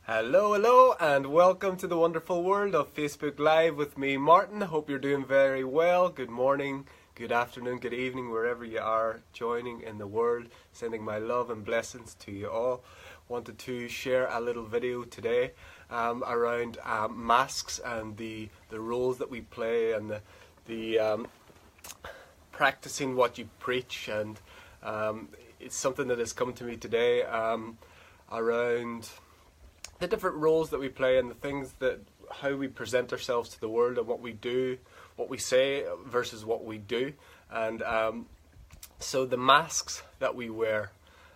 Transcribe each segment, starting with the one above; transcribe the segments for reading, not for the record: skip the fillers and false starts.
Hello, and welcome to the wonderful world of Facebook Live with me, Martin. Hope you're doing very well. Good morning, good afternoon, good evening, wherever you are joining in the world. Sending my love and blessings to you all. Wanted to share a little video today around masks and the roles that we play and the practicing what you preach. And it's something that has come to me today around the different roles that we play and the things that how we present ourselves to the world and what we do, what we say versus what we do. And so the masks that we wear,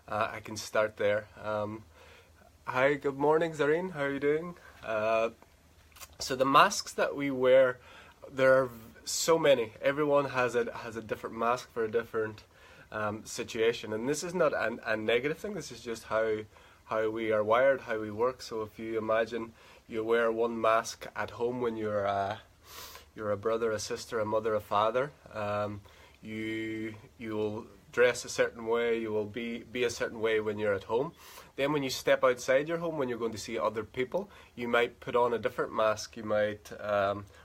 I can start there. Hi, good morning, Zareen. How are you doing? So the masks that we wear, there are so many. Everyone has a different mask for a different situation, and this is not a negative thing. This is just how we are wired, how we work. So if you imagine you wear one mask at home when you're a brother, a sister, a mother, a father, you will dress a certain way, you will be a certain way when you're at home. Then when you step outside your home, when you're going to see other people, you might put on a different mask. You might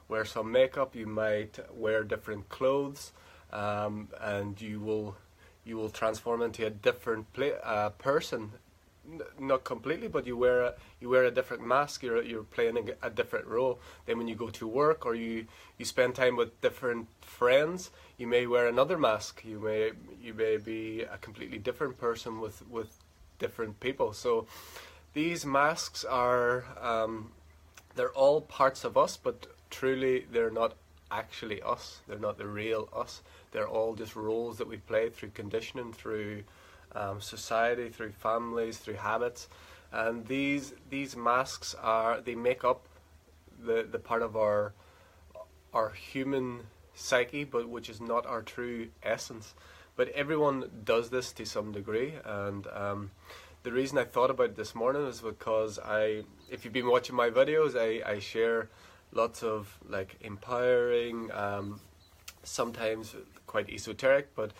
wear some makeup, you might wear different clothes, and you will transform into a different person. Not completely, but you wear a different mask. You're playing a different role. Then when you go to work or you spend time with different friends, you may wear another mask. You may be a completely different person with different people. So these masks are they're all parts of us, but truly they're not actually us. They're not the real us. They're all just roles that we play through conditioning, through society, through families, through habits. And these masks they make up the part of our human psyche, but which is not our true essence. But everyone does this to some degree. And the reason I thought about it this morning is because if you've been watching my videos, I share lots of like empowering, sometimes quite esoteric, but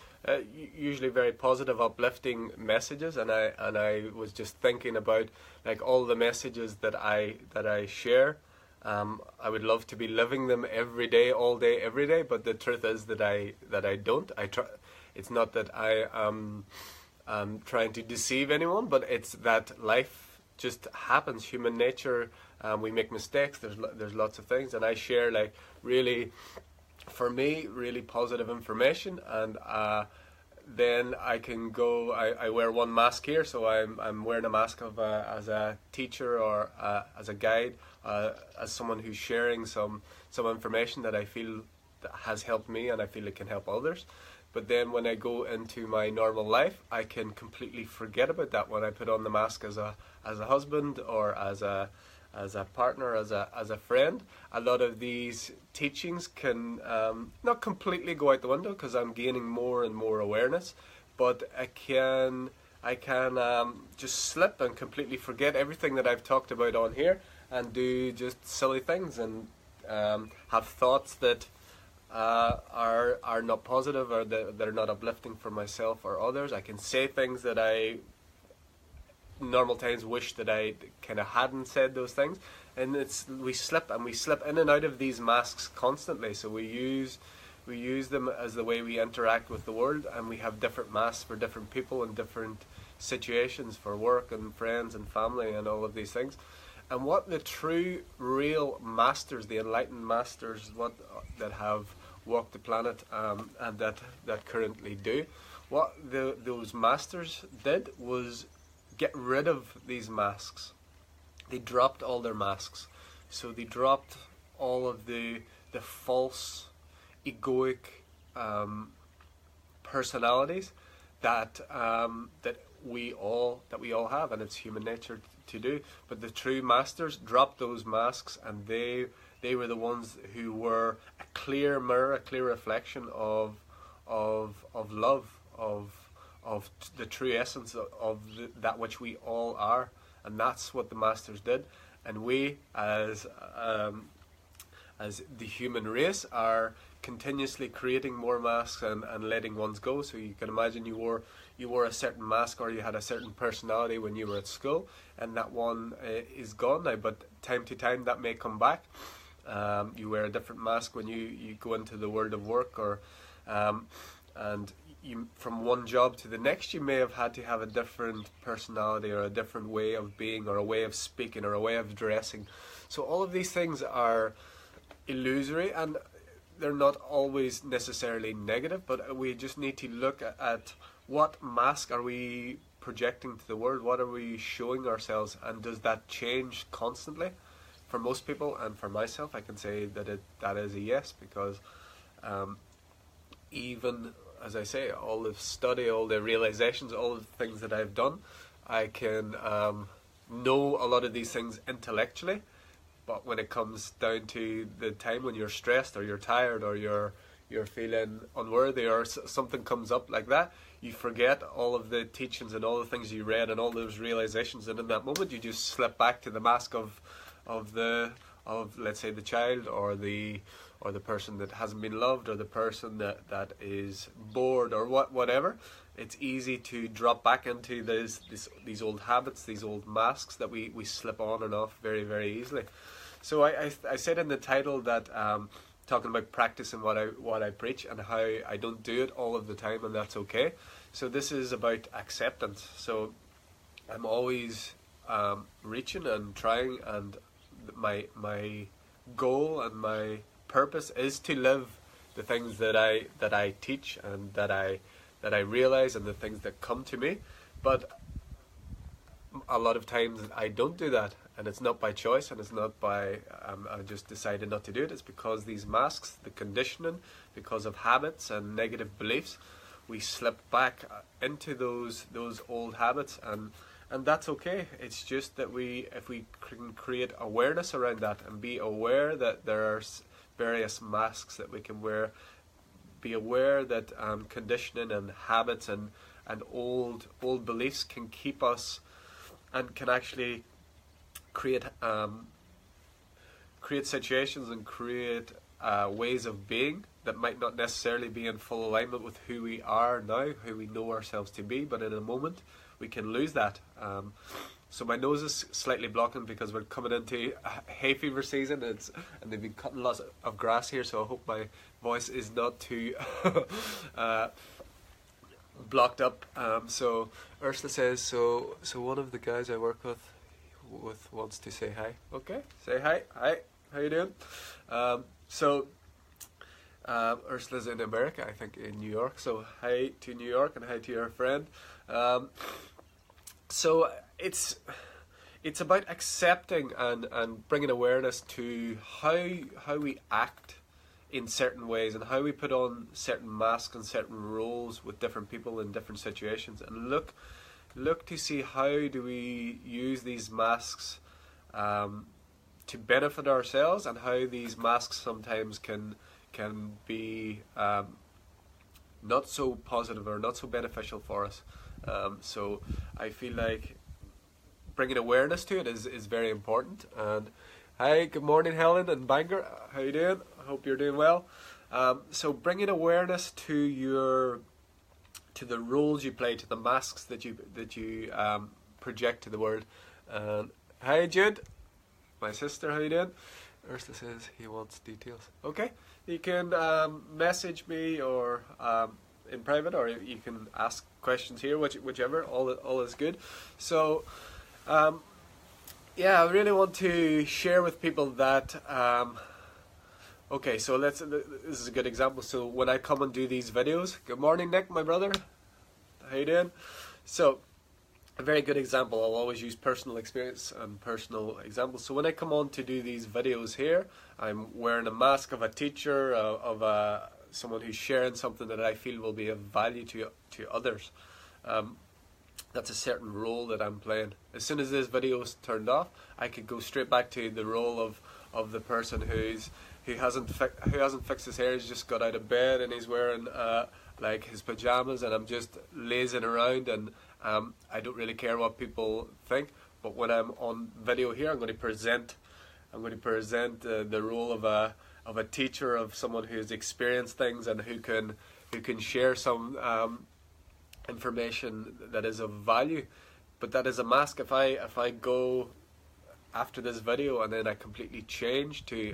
usually very positive, uplifting messages. And I was just thinking about like all the messages that I share. I would love to be living them every day, all day, every day. But the truth is that I don't. It's not that I am trying to deceive anyone, but it's that life just happens. Human nature. We make mistakes. There's lots of things, and I share like really, for me, really positive information. And then I can go. I wear one mask here, so I'm wearing a mask of as a teacher or as a guide, as someone who's sharing some information that I feel that has helped me, and I feel it can help others. But then when I go into my normal life, I can completely forget about that. When I put on the mask as a husband or as a partner, as a friend, a lot of these teachings can not completely go out the window because I'm gaining more and more awareness, but I can just slip and completely forget everything that I've talked about on here and do just silly things and have thoughts that are not positive or that are not uplifting for myself or others. I can say things that I normal times wish that I kind of hadn't said those things, and we slip in and out of these masks constantly. So we use them as the way we interact with the world, and we have different masks for different people and different situations, for work and friends and family and all of these things. And what the true real masters, the enlightened masters, that have walked the planet and that currently do, what those masters did was get rid of these masks. They dropped all their masks. So they dropped all of the false egoic personalities that we all have, and it's human nature to do. But the true masters dropped those masks, and they were the ones who were a clear mirror, a clear reflection of love, of the true essence of that which we all are. And that's what the masters did. And we as the human race are continuously creating more masks and letting ones go. So you can imagine you you wore a certain mask or you had a certain personality when you were at school, and that one is gone now, but time to time that may come back. You wear a different mask when you go into the world of work, or and you, from one job to the next, you may have had to have a different personality or a different way of being or a way of speaking or a way of dressing. So all of these things are illusory, and they're not always necessarily negative, but we just need to look at what mask are we projecting to the world, what are we showing ourselves, and does that change constantly? For most people, and for myself, I can say that that is a yes, because even, as I say, all the study, all the realizations, all the things that I've done, I can know a lot of these things intellectually, but when it comes down to the time when you're stressed or you're tired or you're feeling unworthy or something comes up like that, you forget all of the teachings and all the things you read and all those realizations, and in that moment you just slip back to the mask of let's say the child or the person that hasn't been loved, or the person that is bored, or whatever. It's easy to drop back into these old habits, these old masks that we slip on and off very, very easily. So I said in the title that talking about practicing what I preach and how I don't do it all of the time, and that's okay. So this is about acceptance. So I'm always reaching and trying, and my goal and my purpose is to live the things that I teach and that I realize, and the things that come to me. But a lot of times I don't do that, and it's not by choice, and it's not by I just decided not to do it. It's because these masks, the conditioning, because of habits and negative beliefs, we slip back into those old habits, and that's okay. It's just that if we can create awareness around that and be aware that there are various masks that we can wear, be aware that conditioning and habits and old beliefs can keep us, and can actually create situations and create ways of being that might not necessarily be in full alignment with who we are now, who we know ourselves to be, but in a moment we can lose that. So my nose is slightly blocking because we're coming into hay fever season, and they've been cutting lots of grass here, so I hope my voice is not too blocked up. So Ursula says, so one of the guys I work with wants to say hi. Okay, say hi. Hi, how you doing? Ursula's in America, I think, in New York. So hi to New York, and hi to your friend. So it's about accepting and bringing awareness to how we act in certain ways, and how we put on certain masks and certain roles with different people in different situations, and look to see how do we use these masks to benefit ourselves, and how these masks sometimes can be not so positive or not so beneficial for us. So I feel like bringing awareness to it is very important. And hi, good morning, Helen and Bangor. How you doing? I hope you're doing well. So bringing awareness to the roles you play, to the masks that you project to the world. Hi, Jude, my sister. How you doing? Ursula says he wants details. Okay, you can message me or in private, or you can ask questions here, whichever. All is good. So yeah, I really want to share with people that okay, so this is a good example. So when I come and do these videos, good morning, Nick, my brother, how you doing? So a very good example, I'll always use personal experience and personal examples. So when I come on to do these videos here, I'm wearing a mask of a teacher, of someone who's sharing something that I feel will be of value to others. That's a certain role that I'm playing. As soon as this video is turned off, I could go straight back to the role of the person who hasn't fixed his hair. He's just got out of bed and he's wearing like his pajamas, and I'm just lazing around, and I don't really care what people think. But when I'm on video here, I'm going to present the role of a teacher, of someone who's experienced things and who can share some information that is of value. But that is a mask. If I go after this video and then I completely change to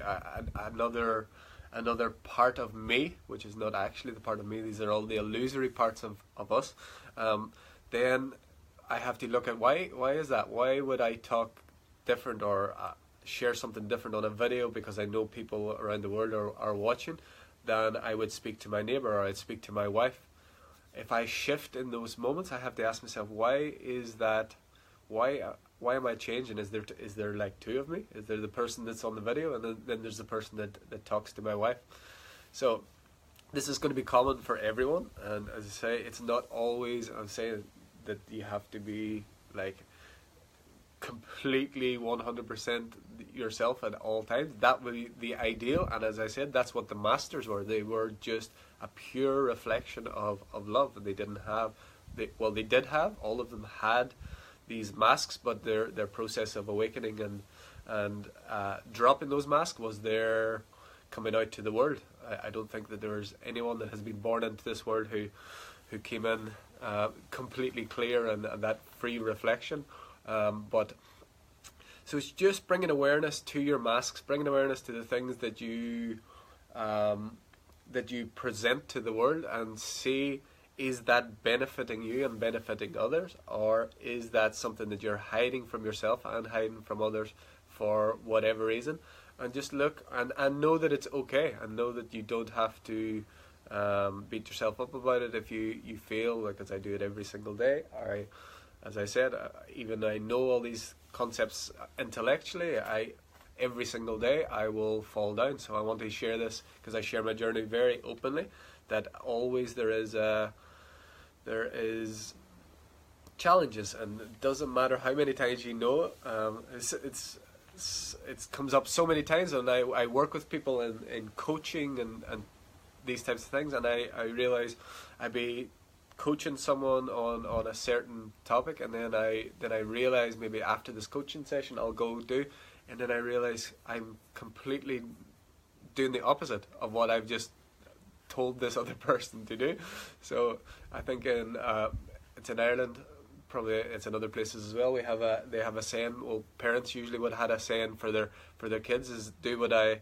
another part of me, which is not actually the part of me, these are all the illusory parts of us, then I have to look at why is that? Why would I talk different or share something different on a video because I know people around the world are watching than I would speak to my neighbor or I'd speak to my wife? If I shift in those moments, I have to ask myself, why is that? Why am I changing? Is there like two of me? Is there the person that's on the video and then there's the person that talks to my wife? So this is going to be common for everyone, and as I say, it's not always, I'm saying that you have to be like completely 100% yourself at all times. That would be the ideal, and as I said, that's what the masters were. They were just a pure reflection of love. They didn't have, they did have, all of them had these masks, but their process of awakening and dropping those masks was their coming out to the world. I don't think that there's anyone that has been born into this world who came in completely clear and that free reflection. But so it's just bringing awareness to your masks, bringing awareness to the things that you present to the world, and see, is that benefiting you and benefiting others, or is that something that you're hiding from yourself and hiding from others for whatever reason? And just look and know that it's okay, and know that you don't have to beat yourself up about it if you feel like, as I do it every single day. As I said, even I know all these concepts intellectually, every single day I will fall down. So I want to share this because I share my journey very openly, that always there is challenges, and it doesn't matter how many times you know it comes up so many times. And I work with people in coaching and these types of things, and I realize I'd be coaching someone on a certain topic, and then I realize maybe after this coaching session I'll go do, and then I realize I'm completely doing the opposite of what I've just told this other person to do. So I think it's in Ireland, probably it's in other places as well. They have a saying. Well, parents usually would have a saying for their kids is do what I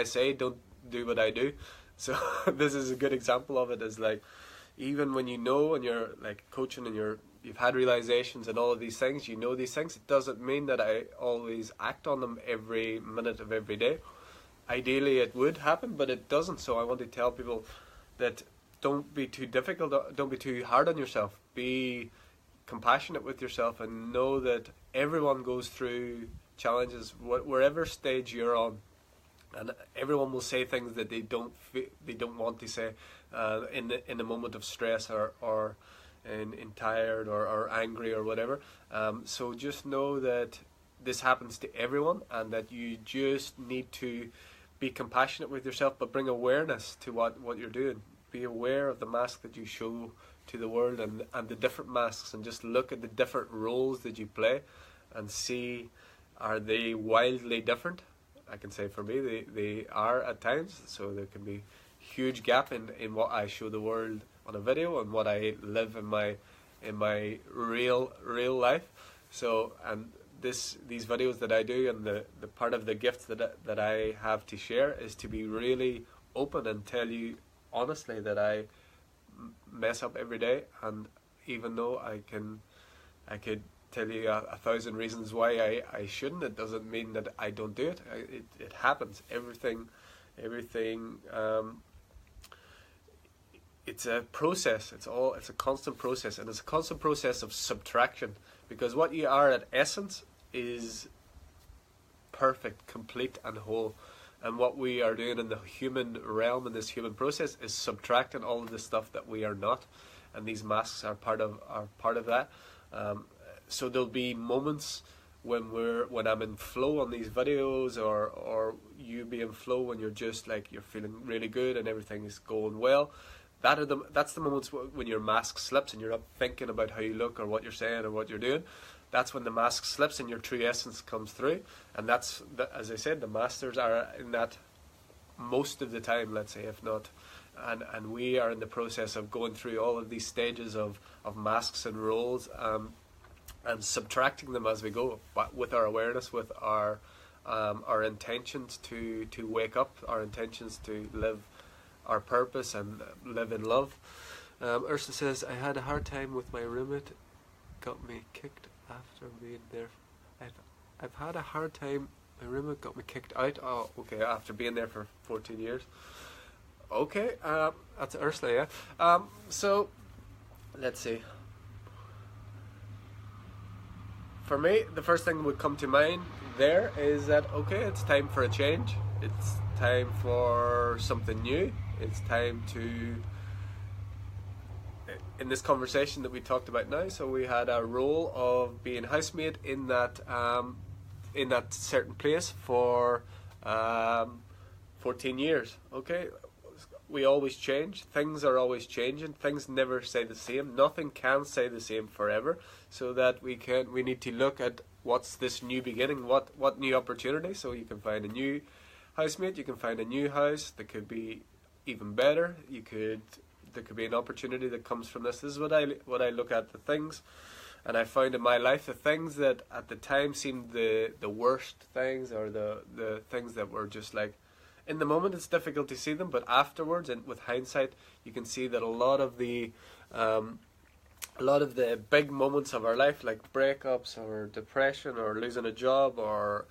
say, don't do what I do. So this is a good example of it. Is like, even when you know and you're like coaching and you've had realizations and all of these things, you know these things, it doesn't mean that I always act on them every minute of every day. Ideally it would happen, but it doesn't. So I want to tell people that don't be too difficult, don't be too hard on yourself. Be compassionate with yourself, and know that everyone goes through challenges wherever stage you're on, and everyone will say things that they don't want to say in a moment of stress or in tired or angry or whatever. So just know that this happens to everyone, and that you just need to be compassionate with yourself, but bring awareness to what you're doing. Be aware of the mask that you show to the world, and the different masks, and just look at the different roles that you play and see, are they wildly different? I can say for me they are at times. So there can be huge gap in what I show the world on a video and what I live in my real life. So, and these videos that I do, and the part of the gift that I have to share is to be really open and tell you honestly that I mess up every day, and even though I could tell you 1,000 reasons why I shouldn't, it doesn't mean that I don't do it. It happens. Everything it's a process. It's a constant process, and it's a constant process of subtraction, because what you are at essence is perfect, complete and whole. And what we are doing in the human realm, in this human process, is subtracting all of the stuff that we are not, and these masks are part of that. So there'll be moments when I'm in flow on these videos, or you be in flow when you're just like, you're feeling really good and everything is going well. That's the moments when your mask slips and you're not thinking about how you look or what you're saying or what you're doing. That's when the mask slips and your true essence comes through. And as I said, the masters are in that most of the time, let's say, if not and we are in the process of going through all of these stages of masks and roles, and subtracting them as we go, but with our awareness, with our intentions to wake up, our intentions to live our purpose and live in love. Ursula says, I had a hard time with my roommate, got me kicked after being there. I've had a hard time, my roommate got me kicked out. Oh, okay, after being there for 14 years. Okay, that's Ursula, yeah. So, let's see. For me, the first thing that would come to mind there is that, okay, it's time for a change. It's time for something new. It's time to, in this conversation that we talked about now, so we had a role of being housemate in that certain place for 14 years. Okay, we always change. Things are always changing. Things never stay the same. Nothing can stay the same forever. So that we need to look at what's this new beginning, what new opportunity. So you can find a new housemate, you can find a new house that could be even better. There could be an opportunity that comes from this. This is what I look at the things, and I found in my life the things that at the time seemed the worst things, or the things that were just like, in the moment it's difficult to see them, but afterwards and with hindsight you can see that a lot of the big moments of our life, like breakups or depression or losing a job or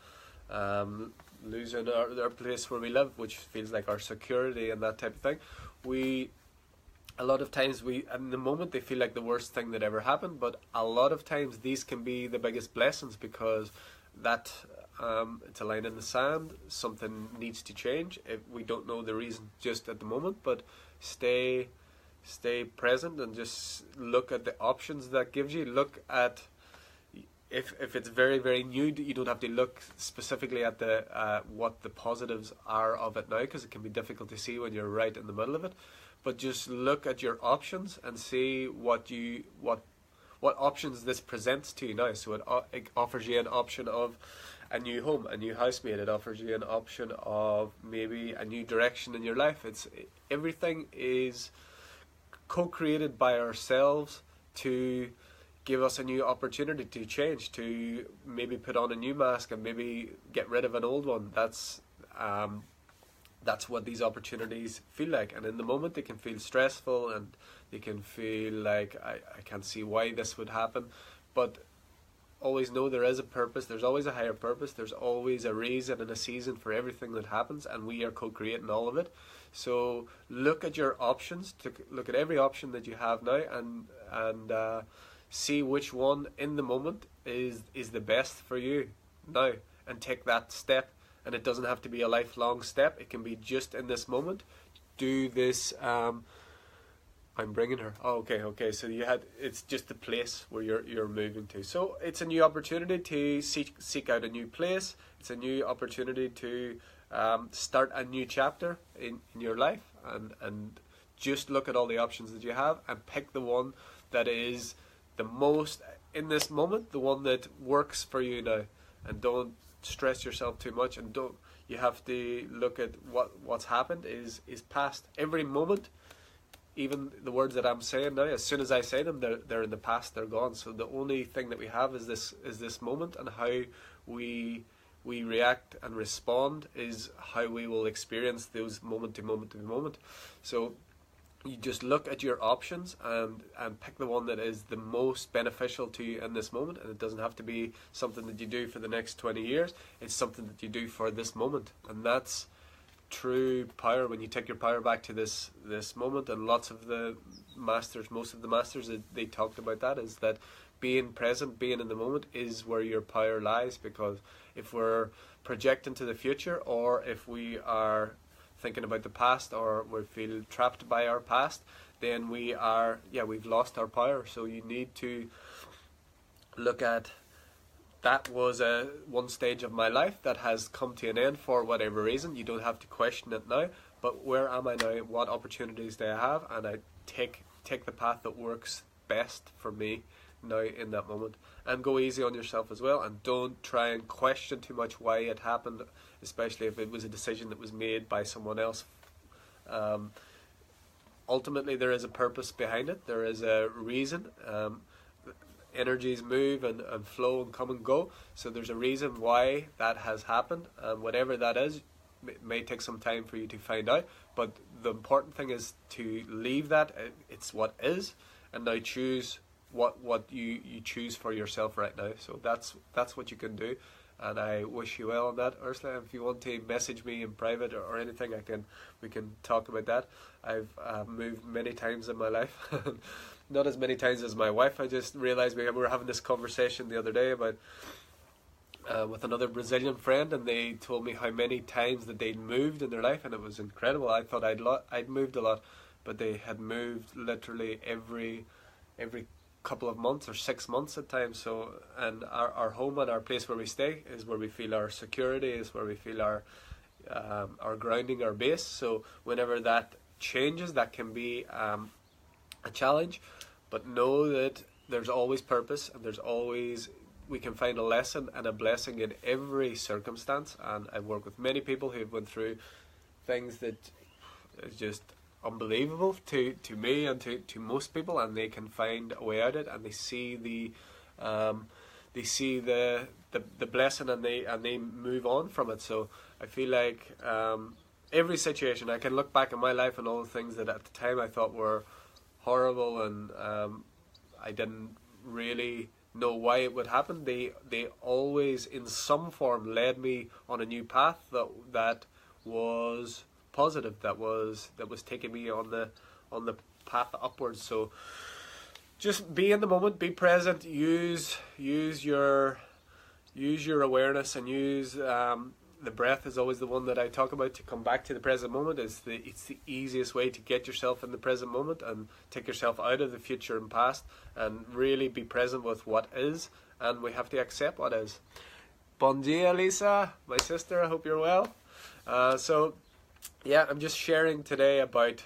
losing our place where we live, which feels like our security and that type of thing, a lot of times in the moment they feel like the worst thing that ever happened, but a lot of times these can be the biggest blessings, because that it's a line in the sand. Something needs to change. We don't know the reason just at the moment, but stay present and just look at the options that gives you. Look at, if it's very, very new, you don't have to look specifically at what the positives are of it now, because it can be difficult to see when you're right in the middle of it. But just look at your options and see what options this presents to you now. So it offers you an option of a new home, a new housemate. It offers you an option of maybe a new direction in your life. Everything is co-created by ourselves to give us a new opportunity to change, to maybe put on a new mask and maybe get rid of an old one. That's what these opportunities feel like, and in the moment they can feel stressful and they can feel like I can't see why this would happen, but always know there is a purpose. There's always a higher purpose. There's always a reason and a season for everything that happens, and we are co-creating all of it. So look at your options, look at every option that you have now, and see which one in the moment is the best for you now, and take that step. And it doesn't have to be a lifelong step. It can be just in this moment. Do this. I'm bringing her. Oh, okay. So it's just the place where you're moving to. So it's a new opportunity to seek out a new place. It's a new opportunity to start a new chapter in your life, and just look at all the options that you have and pick the one that is the most in this moment, the one that works for you now, and don't stress yourself too much, and you have to look at what's happened is past. Every moment, even the words that I'm saying now, as soon as I say them, they're in the past, they're gone. So the only thing that we have is this moment, and how we react and respond is how we will experience those moment to moment to moment. So you just look at your options and pick the one that is the most beneficial to you in this moment. And it doesn't have to be something that you do for the next 20 years. It's something that you do for this moment. And that's true power, when you take your power back to this moment. And most of the masters, they talked about that, is that being present, being in the moment is where your power lies. Because if we're projecting to the future, or if we are thinking about the past, or we feel trapped by our past, then we've lost our power. So you need to look at, that was one stage of my life that has come to an end for whatever reason. You don't have to question it now, but where am I now? What opportunities do I have? And I take the path that works best for me now in that moment. And go easy on yourself as well, and don't try and question too much why it happened, especially if it was a decision that was made by someone else. ultimately there is a purpose behind it. There is a reason. Energies move and flow and come and go. So there's a reason why that has happened, and whatever that is, it may take some time for you to find out. But the important thing is to leave that. It's what is, and now choose what you choose for yourself right now. So that's what you can do, and I wish you well on that, Ursula. If you want to message me in private or anything, we can talk about that. I've moved many times in my life. Not as many times as my wife. I just realized we were having this conversation the other day about with another Brazilian friend, and they told me how many times that they'd moved in their life, and it was incredible. I thought I'd moved a lot, but they had moved literally every couple of months or 6 months at times. So, and our home and our place where we stay is where we feel our security, is where we feel our grounding, our base. So whenever that changes, that can be a challenge, but know that there's always purpose, and we can find a lesson and a blessing in every circumstance. And I work with many people who have went through things that is just unbelievable to me and to most people, and they can find a way out of it, and they see the blessing, and they move on from it. So I feel like every situation, I can look back in my life and all the things that at the time I thought were horrible, and I didn't really know why it would happen. They always in some form led me on a new path that was positive, that was taking me on the path upwards. So just be in the moment, be present, use your awareness, and use the breath is always the one that I talk about to come back to the present moment. It's the easiest way to get yourself in the present moment and take yourself out of the future and past, and really be present with what is, and we have to accept what is. Bon dia, Lisa, my sister, I hope you're well. So yeah, I'm just sharing today about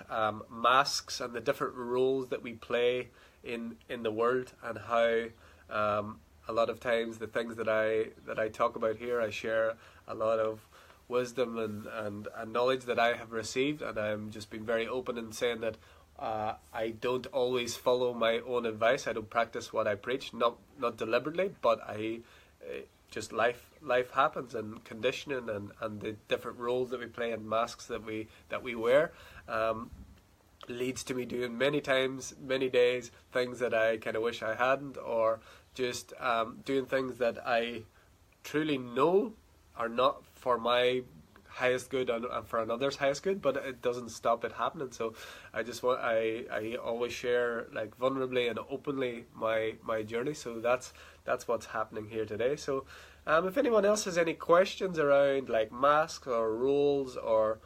masks and the different roles that we play in the world, and how a lot of times the things that I talk about here, I share a lot of wisdom and knowledge that I have received, and I'm just being very open in saying that I don't always follow my own advice. I don't practice what I preach, not deliberately, but just life happens, and conditioning and the different roles that we play and masks that we wear leads to me doing many times, many days, things that I kind of wish I hadn't, or just doing things that I truly know are not for my highest good and for another's highest good, but it doesn't stop it happening. So I always share, like, vulnerably and openly my journey. So that's what's happening here today. So if anyone else has any questions around like masks or rules or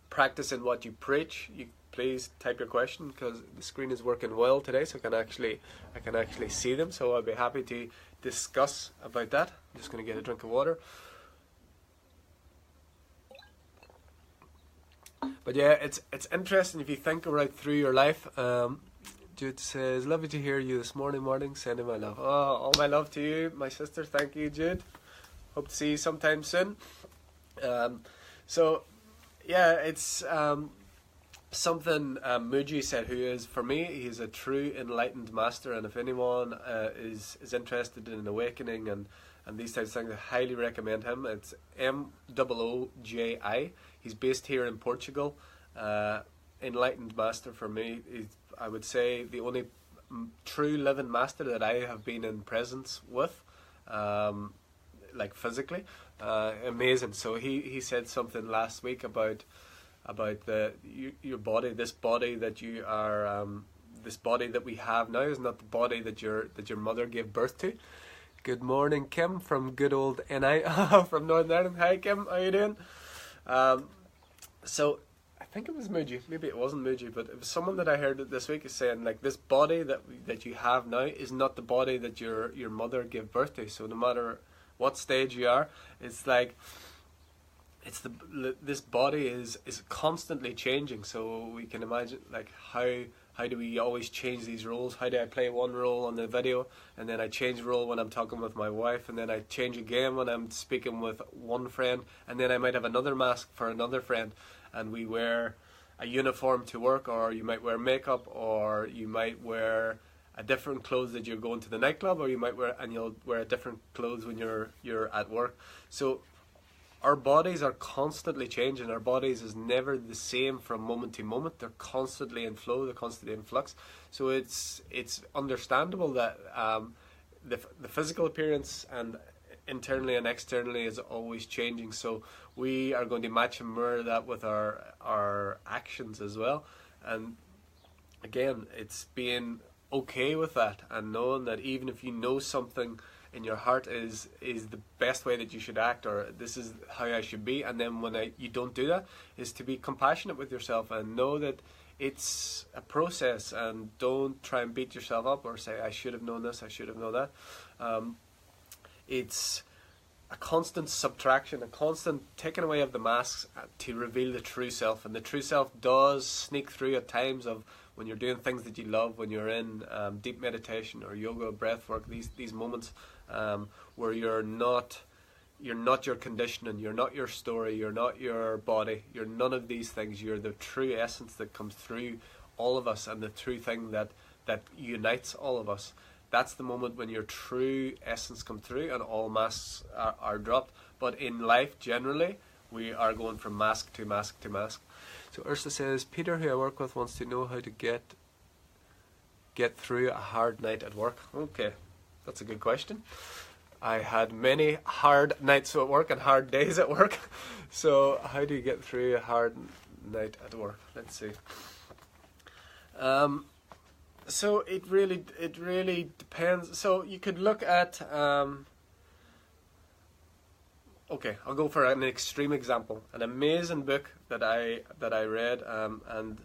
practicing what you preach, you please type your question, because the screen is working well today, so I can actually see them. So I'll be happy to discuss about that. I'm just going to get a drink of water. But yeah, it's interesting if you think right through your life. Jude says, lovely to hear you this morning, sending my love. Oh, all my love to you, my sister. Thank you, Jude. Hope to see you sometime soon. So yeah, it's something Muji said, who is, for me, he's a true enlightened master, and if anyone is interested in awakening and these types of things, I highly recommend him. It's Mooji. He's based here in Portugal. Enlightened master for me. He's, I would say, the only true living master that I have been in presence with, like physically. Amazing. So he said something last week about your body. This body that you are, this body that we have now is not the body that your mother gave birth to. Good morning, Kim, from good old NI from Northern Ireland. Hi, Kim, how you doing? So I think it was Muji, maybe it wasn't Muji, but it was someone that I heard this week is saying, like, this body that you have now is not the body that your mother gave birth to. So no matter what stage you are, it's like, this body is constantly changing. So we can imagine, like, how do we always change these roles? How do I play one role on the video, and then I change role when I'm talking with my wife, and then I change again when I'm speaking with one friend, and then I might have another mask for another friend, and we wear a uniform to work, or you might wear makeup, or you might wear a different clothes that you're going to the nightclub, or you'll wear a different clothes when you're at work. So our bodies are constantly changing. Our bodies is never the same from moment to moment. They're constantly in flow. They're constantly in flux. So it's understandable that the physical appearance and internally and externally is always changing. So we are going to match and mirror that with our actions as well. And again, it's being okay with that, and knowing that even if you know something in your heart is the best way that you should act, or this is how I should be, and then when you don't do that, is to be compassionate with yourself and know that it's a process, and don't try and beat yourself up or say, I should have known this, I should have known that. It's a constant subtraction, a constant taking away of the masks to reveal the true self. And the true self does sneak through at times of when you're doing things that you love, when you're in deep meditation or yoga, breathwork, these moments where you're not your conditioning, you're not your story, you're not your body, you're none of these things. You're the true essence that comes through all of us, and the true thing that unites all of us. That's the moment when your true essence comes through and all masks are dropped. But in life, generally, we are going from mask to mask to mask. So Ursula says, Peter, who I work with, wants to know how to get through a hard night at work. Okay, that's a good question. I had many hard nights at work and hard days at work. So how do you get through a hard night at work? Let's see. So it really depends. So you could look at okay, I'll go for an extreme example. An amazing book that I read and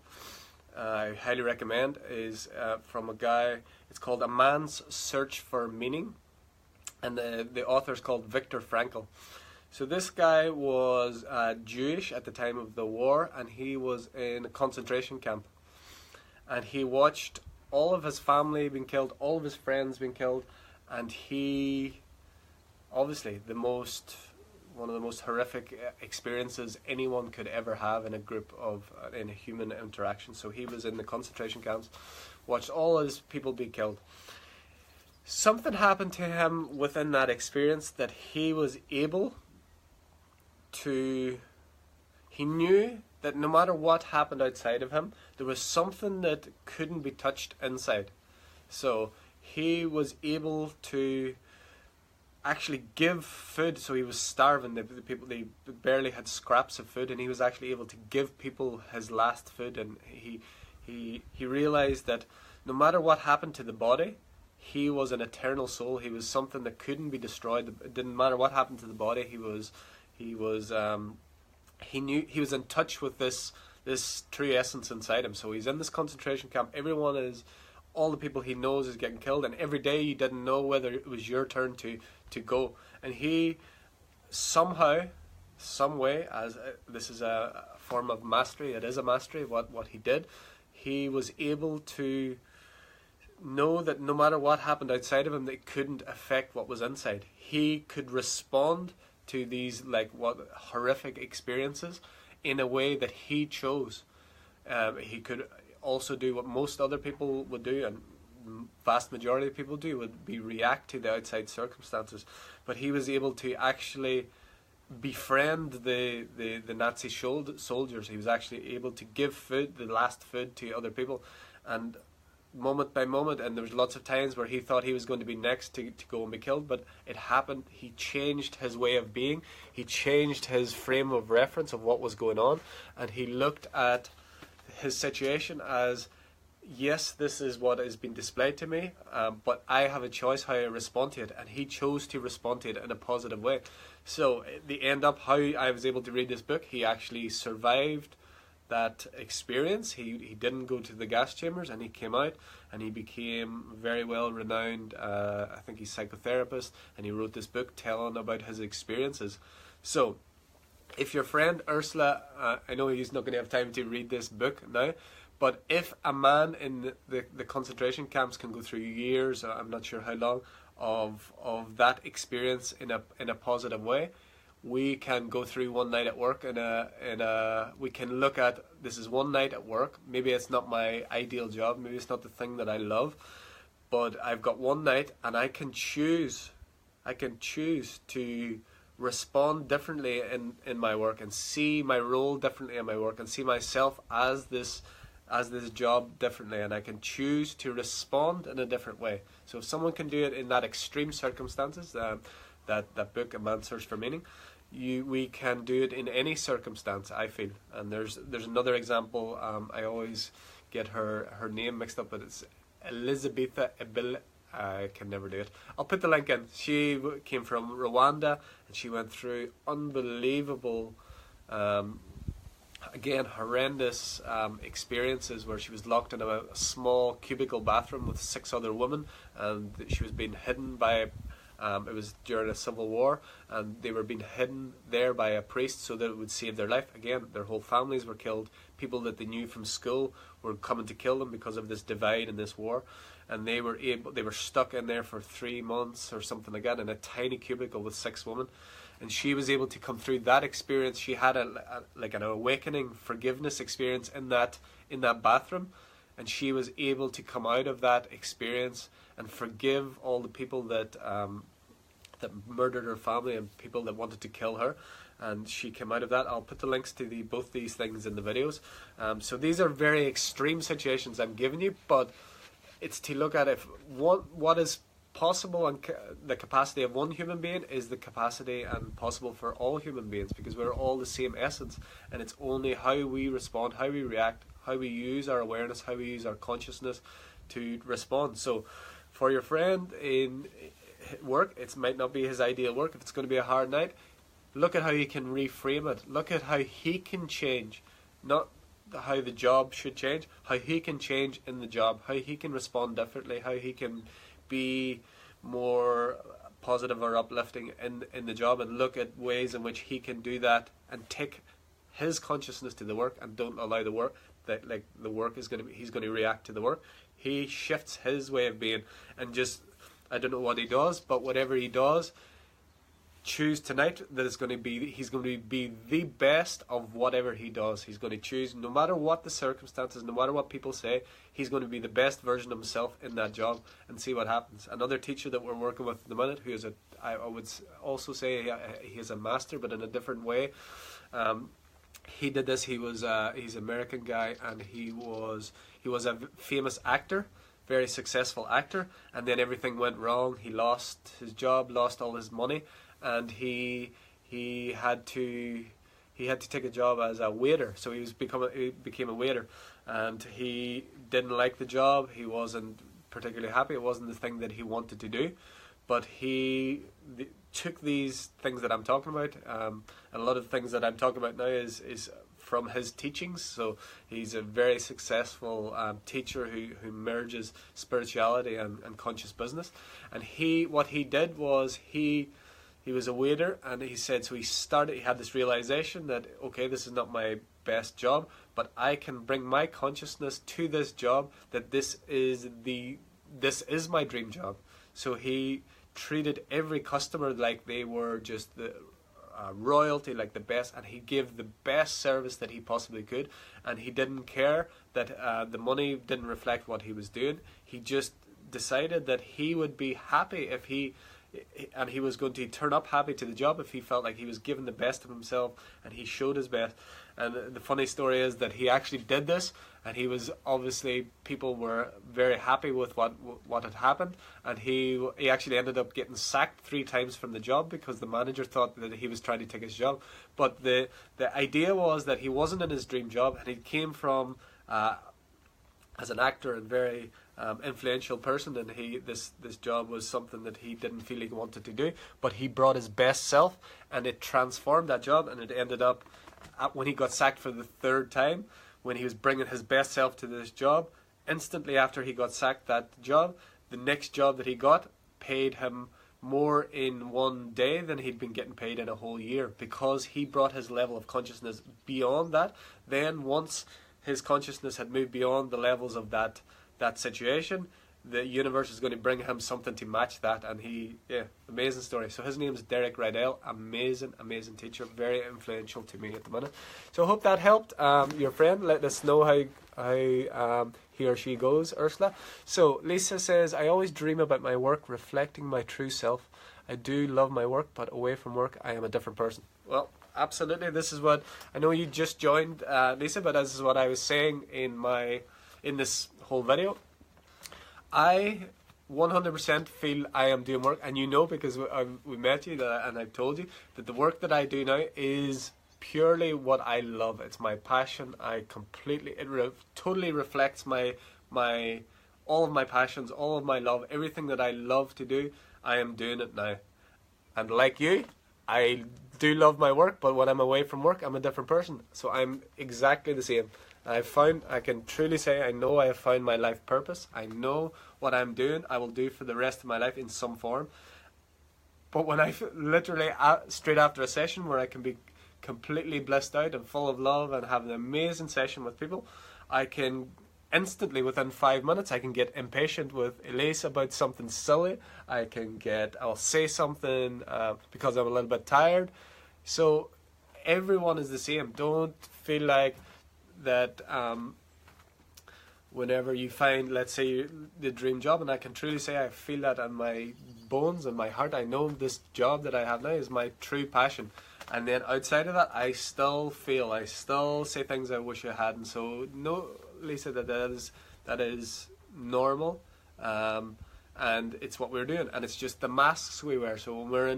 I highly recommend is from a guy. It's called A Man's Search for Meaning, and the author is called Viktor Frankl. So this guy was Jewish at the time of the war, and he was in a concentration camp, and he watched all of his family being killed, all of his friends being killed, and he, obviously, one of the most horrific experiences anyone could ever have in a human interaction. So he was in the concentration camps, watched all his people be killed. Something happened to him within that experience that he was able to, he knew that no matter what happened outside of him, there was something that couldn't be touched inside. So he was able to actually give food. So he was starving. The people, they barely had scraps of food, and he was actually able to give people his last food. And he realized that no matter what happened to the body, he was an eternal soul. He was something that couldn't be destroyed. It didn't matter what happened to the body. He knew he was in touch with this true essence inside him. So he's in this concentration camp. All the people he knows is getting killed, and every day you didn't know whether it was your turn to go. And he somehow, some way, as this is a form of mastery, it is a mastery. What he did, he was able to know that no matter what happened outside of him, it couldn't affect what was inside. He could respond to these horrific experiences in a way that he chose. He could also do what most other people would do, and vast majority of people do, would be react to the outside circumstances. But he was able to actually befriend the Nazi soldiers. He was actually able to give food, the last food, to other people, and moment by moment, and there was lots of times where he thought he was going to be next to go and be killed, but it happened. He changed his way of being, he changed his frame of reference of what was going on, and he looked at his situation as, yes, this is what has been displayed to me, but I have a choice how I respond to it, and he chose to respond to it in a positive way. So the end up, how I was able to read this book, he actually survived that experience. He didn't go to the gas chambers, and he came out and he became very well renowned. I think he's a psychotherapist, and he wrote this book telling about his experiences. So if your friend Ursula, I know he's not going to have time to read this book now, but if a man in the concentration camps can go through years, I'm not sure how long, of that experience in a positive way, we can go through one night at work we can look at, this is one night at work. Maybe it's not my ideal job, maybe it's not the thing that I love, but I've got one night and I can choose to respond differently in my work, and see my role differently in my work, and see myself as this job differently, and I can choose to respond in a different way. So if someone can do it in that extreme circumstances, that book, A Man's Search for Meaning, we can do it in any circumstance, I feel. And there's another example. I always get her name mixed up, but it's Elizabetha Ibil. I can never do it. I'll put the link in. She came from Rwanda, and she went through unbelievable, again, horrendous experiences where she was locked in a small cubicle bathroom with 6 other women, and she was being hidden by, it was during a civil war, and they were being hidden there by a priest so that it would save their life. Again, their whole families were killed. People that they knew from school were coming to kill them because of this divide and this war. And they were stuck in there for 3 months or something like that in a tiny cubicle with 6 women. And she was able to come through that experience. She had like an awakening forgiveness experience in that bathroom, and she was able to come out of that experience and forgive all the people that murdered her family and people that wanted to kill her. And she came out of that. I'll put the links to both these things in the videos. So these are very extreme situations I'm giving you, but it's to look at if what is possible, and the capacity of one human being is the capacity and possible for all human beings, because we're all the same essence, and it's only how we respond, how we react, how we use our awareness, how we use our consciousness to respond. So for your friend in work, it might not be his ideal work. If it's going to be a hard night, look at how he can reframe it. Look at how he can change, not how the job should change, how he can change in the job, how he can respond differently, how he can be more positive or uplifting in the job, and look at ways in which he can do that and take his consciousness to the work, and don't allow the work that, like, the work is going to, he's going to react to the work. He shifts his way of being, and just, I don't know what he does, but whatever he does, choose tonight that he's going to be the best of whatever he does. He's going to choose, no matter what the circumstances, no matter what people say, he's going to be the best version of himself in that job, and see what happens. Another teacher that we're working with at the minute, who is I would also say he is a master, but in a different way. He did this. He's an American guy, and he was a famous actor, very successful actor, and then everything went wrong. He lost his job, lost all his money, and he had to take a job as a waiter. So he became a waiter, and he didn't like the job. He wasn't particularly happy. It wasn't the thing that he wanted to do, but he took these things that I'm talking about, and a lot of the things that I'm talking about now is from his teachings. So he's a very successful teacher who merges spirituality and conscious business. And what he did was he was a waiter, and he said, so he had this realization that, okay, this is not my best job, but I can bring my consciousness to this job, that this is my dream job. So he treated every customer like they were just the royalty, like the best, and he gave the best service that he possibly could, and he didn't care that the money didn't reflect what he was doing. He just decided that he would be happy if he was going to turn up happy to the job if he felt like he was giving the best of himself, and he showed his best. And the funny story is that he actually did this, and he was, obviously people were very happy with what had happened, and he actually ended up getting sacked 3 times from the job because the manager thought that he was trying to take his job. But the idea was that he wasn't in his dream job, and he came from as an actor and very influential person, and this job was something that he didn't feel he wanted to do, but he brought his best self, and it transformed that job. And it ended up, when he got sacked for the 3rd time, when he was bringing his best self to this job, instantly after he got sacked that job, the next job that he got paid him more in 1 day than he'd been getting paid in a whole year, because he brought his level of consciousness beyond that. Then once his consciousness had moved beyond the levels of that situation, the universe is going to bring him something to match that. And he, yeah, amazing story. So his name is Derek Rydell, amazing teacher, very influential to me at the minute. So I hope that helped your friend. Let us know how he or she goes, Ursula. So Lisa says, I always dream about my work reflecting my true self. I do love my work, but away from work, I am a different person. Well, absolutely. This is what I know you just joined, Lisa, but this is what I was saying in this whole video. I 100% feel I am doing work, and you know, because we met you and I've told you that the work that I do now is purely what I love. It's my passion. Totally reflects my all of my passions, all of my love, everything that I love to do. I am doing it now. And like you, I do love my work, but when I'm away from work, I'm a different person. So I'm exactly the same. I can truly say I know I have found my life purpose. I know what I'm doing, I will do for the rest of my life in some form. But when I literally straight after a session where I can be completely blissed out and full of love and have an amazing session with people, I can instantly, within 5 minutes, I can get impatient with Elise about something silly. I'll say something because I'm a little bit tired. So everyone is the same. Don't feel like that whenever you find, let's say, the dream job, and I can truly say I feel that in my bones and my heart. I know this job that I have now is my true passion. And then outside of that, I still say things I wish I hadn't. So no, Lisa, that is normal, and it's what we're doing, and it's just the masks we wear. So when we're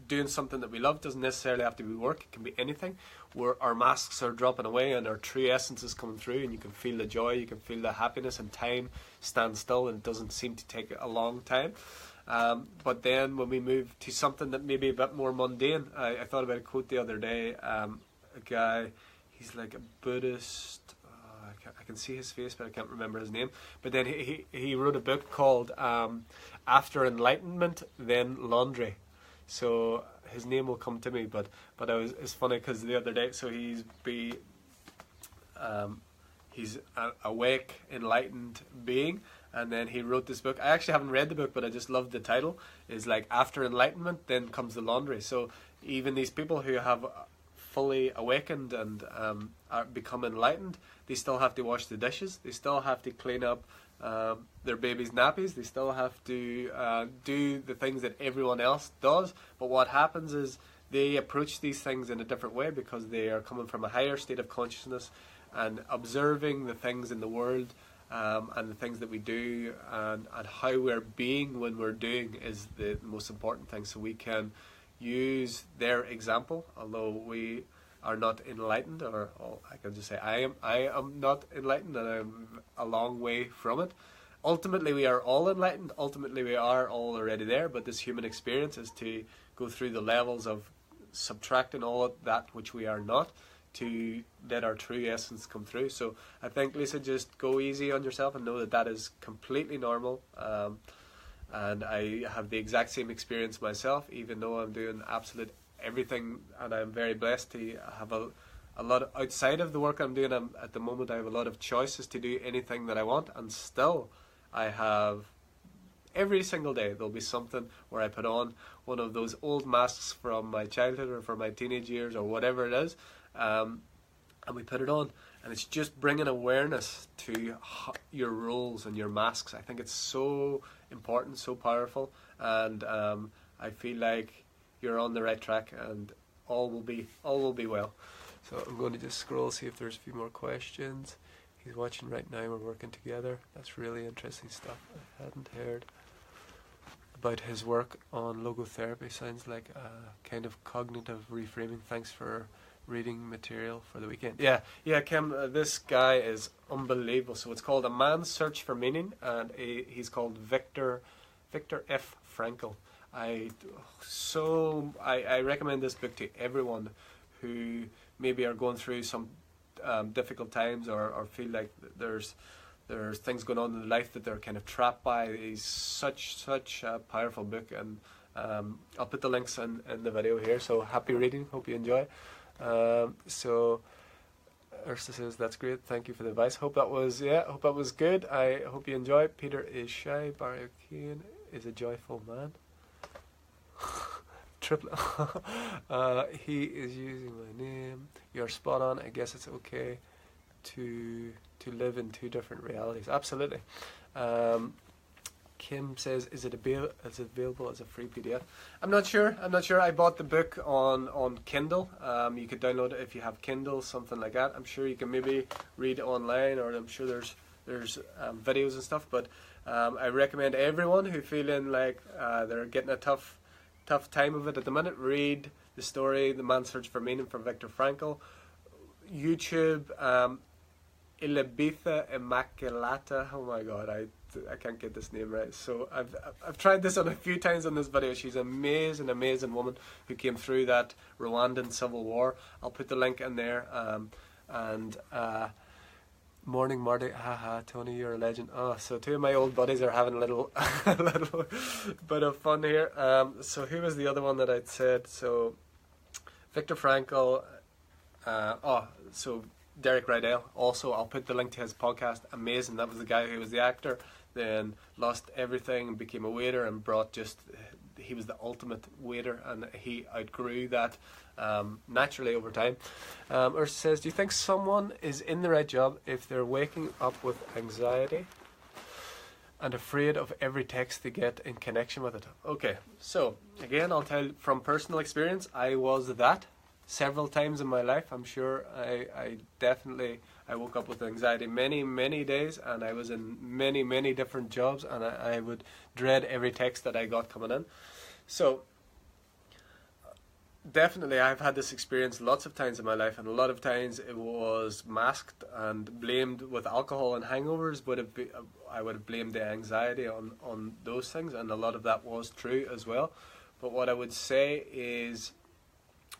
doing something that we love, doesn't necessarily have to be work. It can be anything. Where our masks are dropping away and our true essence is coming through, and you can feel the joy, you can feel the happiness, and time stands still, and it doesn't seem to take a long time. But then when we move to something that may be a bit more mundane, I thought about a quote the other day. A guy, he's like a Buddhist. I can see his face, but I can't remember his name. But then he wrote a book called After Enlightenment, Then Laundry. So his name will come to me, but it's funny because the other day, so he's an awake, enlightened being, and then he wrote this book. I actually haven't read the book, but I just love the title. It's like after enlightenment, then comes the laundry. So even these people who have fully awakened and are become enlightened, they still have to wash the dishes. They still have to clean up their baby's nappies. They still have to do the things that everyone else does. But what happens is they approach these things in a different way because they are coming from a higher state of consciousness and observing the things in the world and the things that we do and how we're being when we're doing is the most important thing. So we can use their example, although we are not enlightened, or I can just say I am not enlightened, and I'm a long way from it. Ultimately, we are all enlightened. Ultimately, we are all already there. But this human experience is to go through the levels of subtracting all of that which we are not, to let our true essence come through. So I think, Lisa, just go easy on yourself and know that that is completely normal. And I have the exact same experience myself, even though I'm doing absolute everything, and I'm very blessed to have a lot outside of the work I'm doing. At the moment, I have a lot of choices to do anything that I want, and still I have every single day there'll be something where I put on one of those old masks from my childhood or from my teenage years or whatever it is, and we put it on, and it's just bringing awareness to your roles and your masks. I think it's so important, so powerful, and I feel like you're on the right track, and all will be well. So I'm going to just scroll, see if there's a few more questions. He's watching right now. We're working together. That's really interesting stuff. I hadn't heard about his work on logotherapy. Sounds like a kind of cognitive reframing. Thanks for reading material for the weekend. Yeah, Kim, this guy is unbelievable. So it's called A Man's Search for Meaning, and he's called Viktor F. Frankl. I recommend this book to everyone who maybe are going through some difficult times or feel like there's things going on in life that they're kind of trapped by. It's such a powerful book, and I'll put the links in the video here. So happy reading, hope you enjoy. So Ursa says that's great. Thank you for the advice. Hope that was good. I hope you enjoy it. Peter is shy. Barry O'Keefe is a joyful man. Triple. He is using my name. You're spot on. I guess it's okay to live in two different realities. Absolutely. Kim says, is it available as a free PDF? I'm not sure. I bought the book on Kindle. You could download it if you have Kindle, something like that. I'm sure you can maybe read it online, or I'm sure there's videos and stuff. But I recommend everyone who feeling like they're getting a tough time of it at the minute, read the story The Man's Search for Meaning from Viktor Frankl. YouTube, Ilibitha Immaculata. Oh my god, I can't get this name right. So I've tried this on a few times on this video. She's an amazing woman who came through that Rwandan civil war. I'll put the link in there. Morning Marty, haha, Tony, you're a legend. Oh, so two of my old buddies are having a little bit of fun here. So who was the other one that I'd said? So Viktor Frankl. So Derek Rydell. Also, I'll put the link to his podcast. Amazing. That was the guy who was the actor, then lost everything and became a waiter, and he was the ultimate waiter, and he outgrew that naturally over time. Ursa says, do you think someone is in the right job if they're waking up with anxiety and afraid of every text they get in connection with it? Okay, so again, I'll tell from personal experience, I was that several times in my life. I'm sure I woke up with anxiety many days, and I was in many different jobs, and I would dread every text that I got coming in. So definitely I've had this experience lots of times in my life, and a lot of times it was masked and blamed with alcohol and hangovers. I would have blamed the anxiety on those things, and a lot of that was true as well. But what I would say is,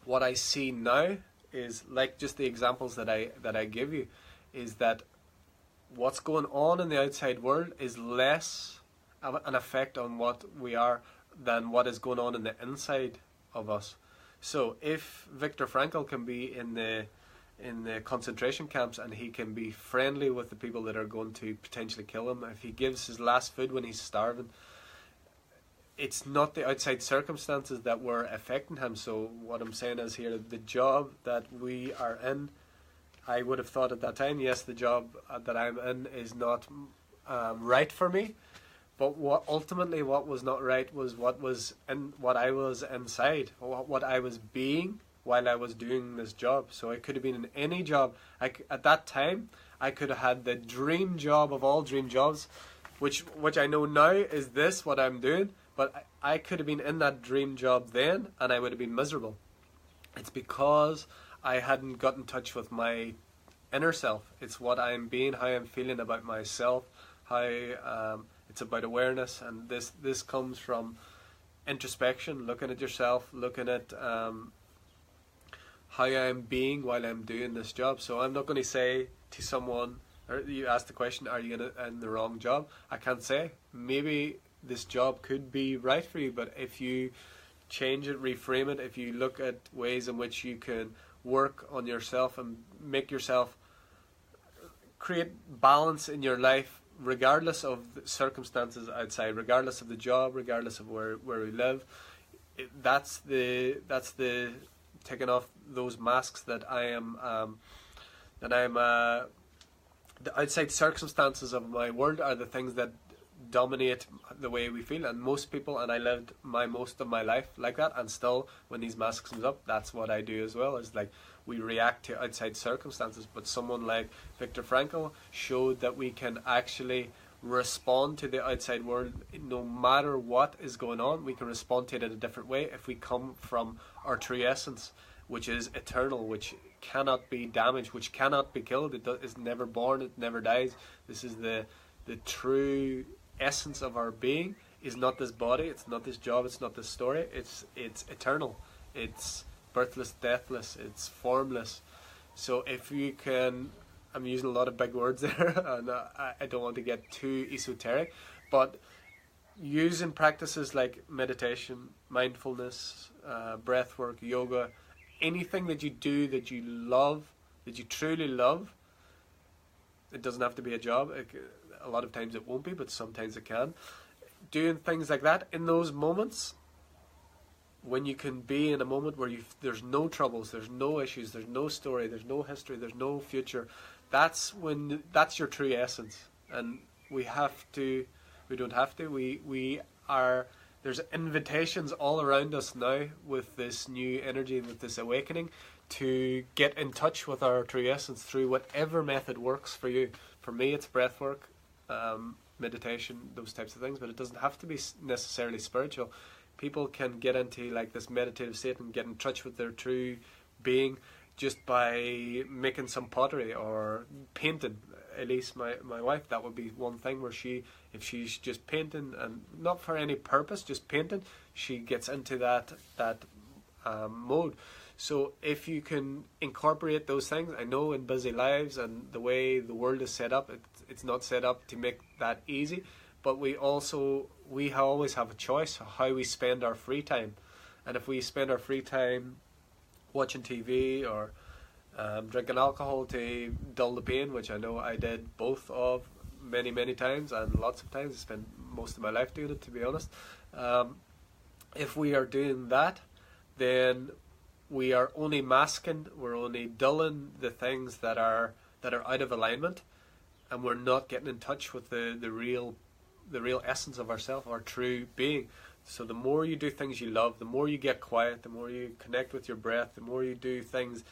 what I see now is, like just the examples that I give you, is that what's going on in the outside world is less of an effect on what we are than what is going on in the inside of us. So if Viktor Frankl can be in the concentration camps, and he can be friendly with the people that are going to potentially kill him, if he gives his last food when he's starving, it's not the outside circumstances that were affecting him. So what I'm saying is here, the job that we are in, I would have thought at that time, yes, the job that I'm in is not right for me. But what was not right was what I was inside, what I was being while I was doing this job. So it could have been in any job. At that time, I could have had the dream job of all dream jobs, which I know now is this, what I'm doing. But I could have been in that dream job then, and I would have been miserable. It's because I hadn't got in touch with my inner self. It's what I'm being, how I'm feeling about myself, how it's about awareness, and this comes from introspection, looking at yourself, looking at how I'm being while I'm doing this job. So I'm not going to say to someone, or you ask the question, are you in the wrong job? I can't say. Maybe this job could be right for you, but if you change it, reframe it, if you look at ways in which you can work on yourself and make yourself create balance in your life, regardless of the circumstances outside, regardless of the job, regardless of where we live, that's the taking off those masks that the outside circumstances of my world are the things that dominate the way we feel. And most people, and I lived most of my life like that, and still when these masks comes up, that's what I do as well. Is like we react to outside circumstances. But someone like Viktor Frankl showed that we can actually respond to the outside world no matter what is going on. We can respond to it in a different way if we come from our true essence, which is eternal, which cannot be damaged, which cannot be killed. It is never born, it never dies. This is the true essence of our being. Is not this body, it's not this job, it's not this story. It's eternal. It's birthless, deathless, it's formless. So if you can, I'm using a lot of big words there, and I don't want to get too esoteric, but using practices like meditation, mindfulness, breathwork, yoga, anything that you do that you love that you truly love. It doesn't have to be a job. A lot of times it won't be, but sometimes it can. Doing things like that in those moments, when you can be in a moment where there's no troubles, there's no issues, there's no story, there's no history, there's no future, that's your true essence. And we don't have to, we are, there's invitations all around us now with this new energy, with this awakening, to get in touch with our true essence through whatever method works for you. For me, it's breathwork, meditation, those types of things, but it doesn't have to be necessarily spiritual. People can get into like this meditative state and get in touch with their true being just by making some pottery or painting. At least my wife, that would be one thing where if she's just painting and not for any purpose, just painting, she gets into that mode. So if you can incorporate those things, I know in busy lives and the way the world is set up, it's not set up to make that easy, but we always have a choice of how we spend our free time. And if we spend our free time watching TV or drinking alcohol to dull the pain, which I know I did both of many times and lots of times, I spent most of my life doing it, to be honest. If we are doing that, then we are only masking, we're only dulling the things that are out of alignment, and we're not getting in touch with the real essence of ourselves, our true being. So the more you do things you love, the more you get quiet, the more you connect with your breath, the more you do things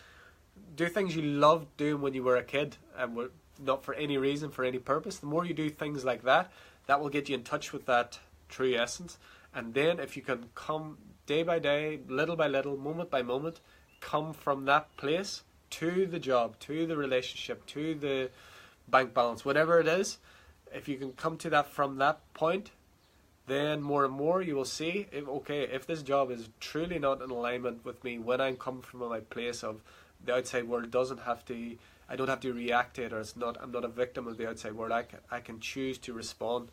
you loved doing when you were a kid and were not for any reason, for any purpose, the more you do things like that, that will get you in touch with that true essence. And then if you can come day by day, little by little, moment by moment, come from that place to the job, to the relationship, to the bank balance, whatever it is, if you can come to that from that point, then more and more you will see, if this job is truly not in alignment with me, when I'm coming from my place of the outside world I don't have to react to it, or I'm not a victim of the outside world, I can choose to respond.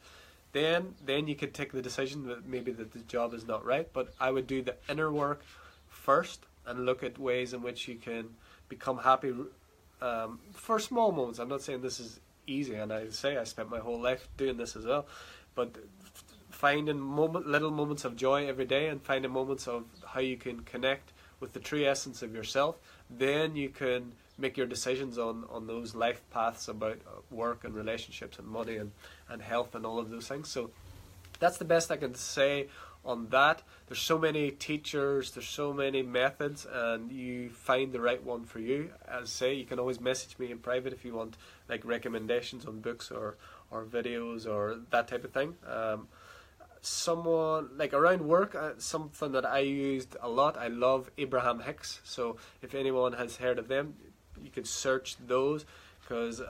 Then you can take the decision that maybe that the job is not right, but I would do the inner work first and look at ways in which you can become happy for small moments. I'm not saying this is easy, and I spent my whole life doing this as well, but finding little moments of joy every day and finding moments of how you can connect with the true essence of yourself, then you can make your decisions on those life paths about work and relationships and money and health and all of those things. So that's the best I can say on that. There's so many teachers, there's so many methods, and you find the right one for you. As I say, you can always message me in private if you want like recommendations on books or videos or that type of thing. Someone like around work, something that I used a lot, I love Abraham Hicks. So if anyone has heard of them, you could search those, because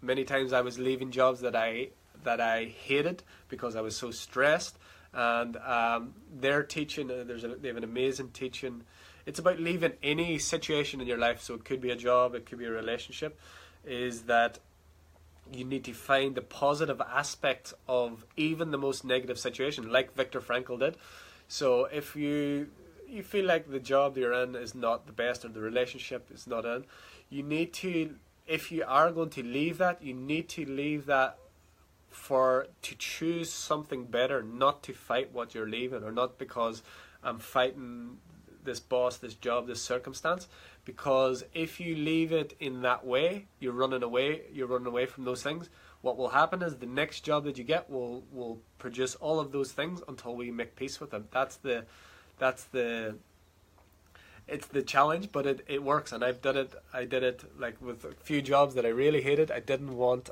many times I was leaving jobs that I hated because I was so stressed, and their teaching, they have an amazing teaching. It's about leaving any situation in your life, so it could be a job, it could be a relationship, is that you need to find the positive aspects of even the most negative situation, like Viktor Frankl did. So if you feel like the job you're in is not the best, or the relationship is not in, you need to, if you are going to leave that, you need to leave that to choose something better, not to fight what you're leaving, or not because I'm fighting this boss, this job, this circumstance. Because if you leave it in that way, you're running away from those things. What will happen is the next job that you get will produce all of those things until we make peace with them. It's the challenge, but it works, and I did it like with a few jobs that I really hated. I didn't want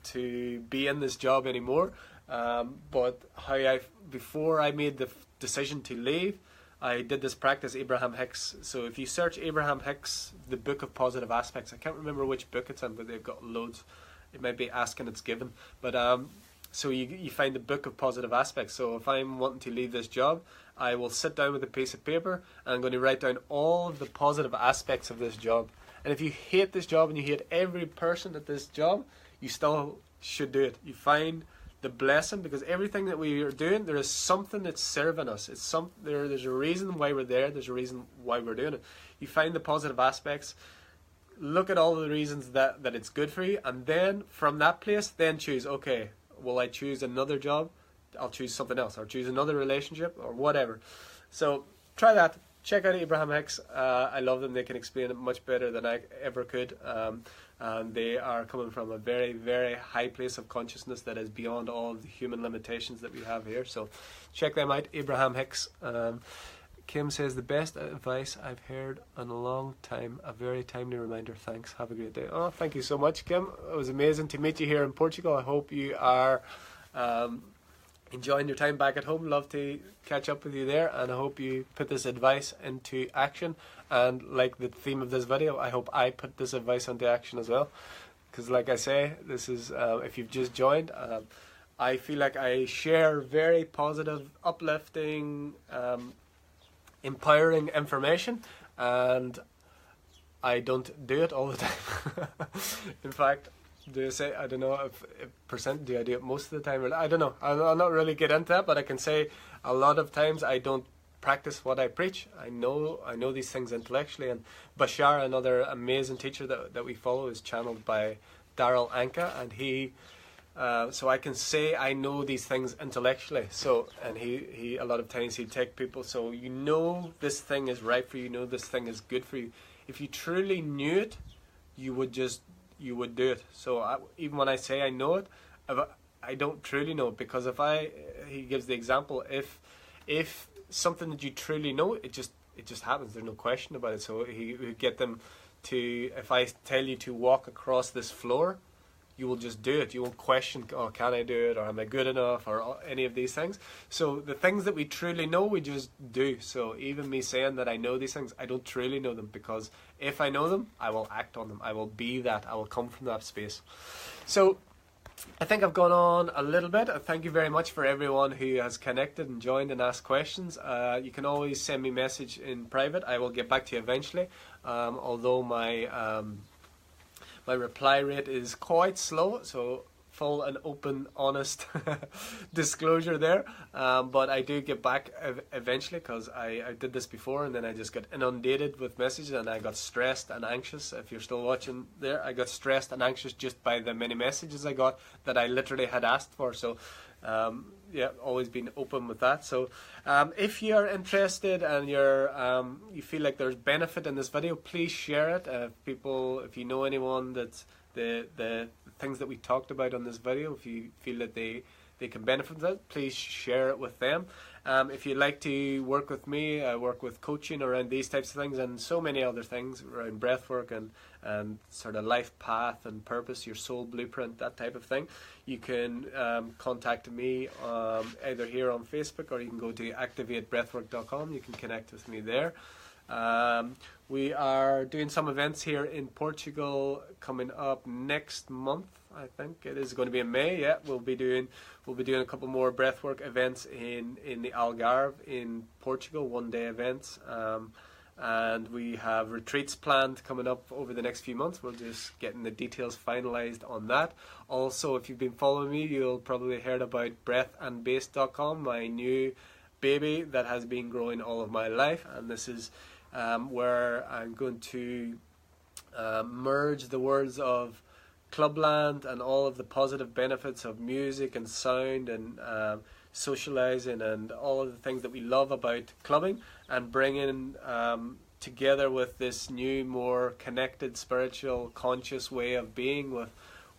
to be in this job anymore. But before I made the decision to leave, I did this practice, Abraham Hicks. So if you search Abraham Hicks, the Book of Positive Aspects, I can't remember which book it's in, but they've got loads. It might be Ask and It's Given. But so you find the Book of Positive Aspects. So if I'm wanting to leave this job, I will sit down with a piece of paper and I'm going to write down all of the positive aspects of this job. And if you hate this job and you hate every person at this job, you still should do it. You find the blessing, because everything that we are doing, there is something that's serving us. There's a reason why we're there. There's a reason why we're doing it. You find the positive aspects, look at all the reasons that it's good for you, and then from that place, then choose, okay, will I choose another job? I'll choose something else, or choose another relationship, or whatever. So try that. Check out Abraham Hicks. I love them. They can explain it much better than I ever could. And they are coming from a very, very high place of consciousness that is beyond all of the human limitations that we have here. So check them out, Abraham Hicks. Kim says, the best advice I've heard in a long time. A very timely reminder. Thanks. Have a great day. Oh, thank you so much, Kim. It was amazing to meet you here in Portugal. I hope you are enjoying your time back at home. Love to catch up with you there, and I hope you put this advice into action. And like the theme of this video, I hope I put this advice into action as well, because like I say, this is if you've just joined, I feel like I share very positive, uplifting, empowering information, and I don't do it all the time. In fact, do I say, I don't know if percent, do I do it most of the time? Or, I don't know. I'll not really get into that, but I can say a lot of times I don't practice what I preach. I know these things intellectually, and Bashar, another amazing teacher that we follow, is channeled by Daryl Anka, and he so I can say I know these things intellectually. So, and he a lot of times he'd take people, so you know this thing is right for you, this thing is good for you. If you truly knew it, you would do it. So even when I say I know it, I don't truly know it, because he gives the example, if something that you truly know, it just happens. There's no question about it. So he would get them to, if I tell you to walk across this floor, you will just do it. You won't question, oh, can I do it, or am I good enough, or any of these things. So the things that we truly know, we just do. So even me saying that I know these things, I don't truly know them, because if I know them, I will act on them. I will be that. I will come from that space. So I think I've gone on a little bit. Thank you very much for everyone who has connected and joined and asked questions. You can always send me a message in private. I will get back to you eventually. Although my reply rate is quite slow, so full and open, honest disclosure there. But I do get back eventually, because I did this before and then I just got inundated with messages and I got stressed and anxious. If you're still watching there, I got stressed and anxious just by the many messages I got that I literally had asked for. So yeah, always been open with that. So if you're interested and you feel like there's benefit in this video, please share it. If you know anyone that's the things that we talked about on this video, if you feel that they can benefit from that, please share it with them. If you'd like to work with me, I work with coaching around these types of things and so many other things around breathwork and sort of life path and purpose, your soul blueprint, that type of thing. You can contact me either here on Facebook, or you can go to activatebreathwork.com. You can connect with me there. We are doing some events here in Portugal coming up next month. I think it is going to be in May. Yeah, we'll be doing a couple more breathwork events in the Algarve in Portugal, one-day events. And we have retreats planned coming up over the next few months. We're just getting the details finalized on that. Also, if you've been following me, you'll probably heard about breathandbase.com, my new baby that has been growing all of my life, and this is where I'm going to merge the worlds of clubland and all of the positive benefits of music and sound and socializing and all of the things that we love about clubbing, and bringing together with this new, more connected, spiritual, conscious way of being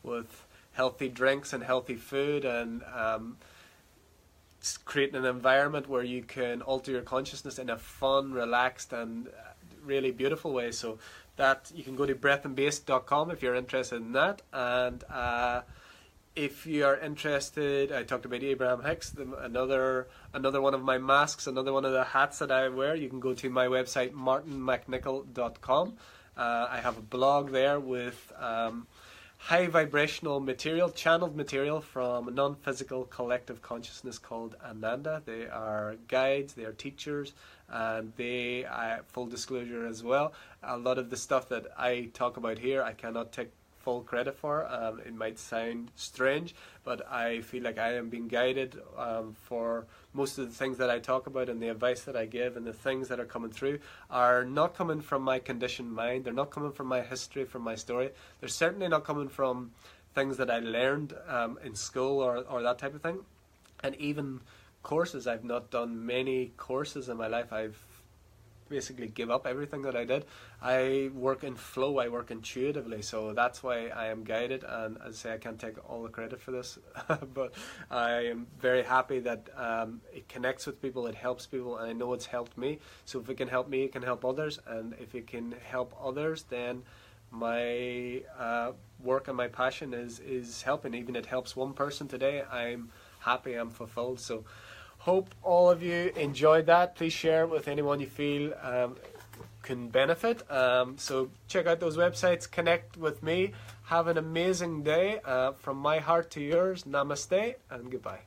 with healthy drinks and healthy food, and creating an environment where you can alter your consciousness in a fun, relaxed and really beautiful way. So that you can go to breathandbase.com if you're interested in that. And if you are interested, I talked about Abraham Hicks, another one of my masks, another one of the hats that I wear. You can go to my website, martinmcnichol.com. I have a blog there with high vibrational material, channeled material from a non-physical collective consciousness called Ananda. They are guides, they are teachers, and full disclosure as well, a lot of the stuff that I talk about here I cannot take full credit for. It might sound strange, but I feel like I am being guided for most of the things that I talk about, and the advice that I give and the things that are coming through are not coming from my conditioned mind. They're not coming from my history, from my story. They're certainly not coming from things that I learned in school or that type of thing. And even courses, I've not done many courses in my life. I've basically give up everything that I did. I work in flow, I work intuitively, so that's why I am guided, and as I say, I can't take all the credit for this, but I am very happy that it connects with people, it helps people, and I know it's helped me. So if it can help me, it can help others, and if it can help others, then my work and my passion is helping. Even if it helps one person today, I'm happy, I'm fulfilled. So hope all of you enjoyed that. Please share it with anyone you feel can benefit. So check out those websites, connect with me. Have an amazing day. From my heart to yours, namaste and goodbye.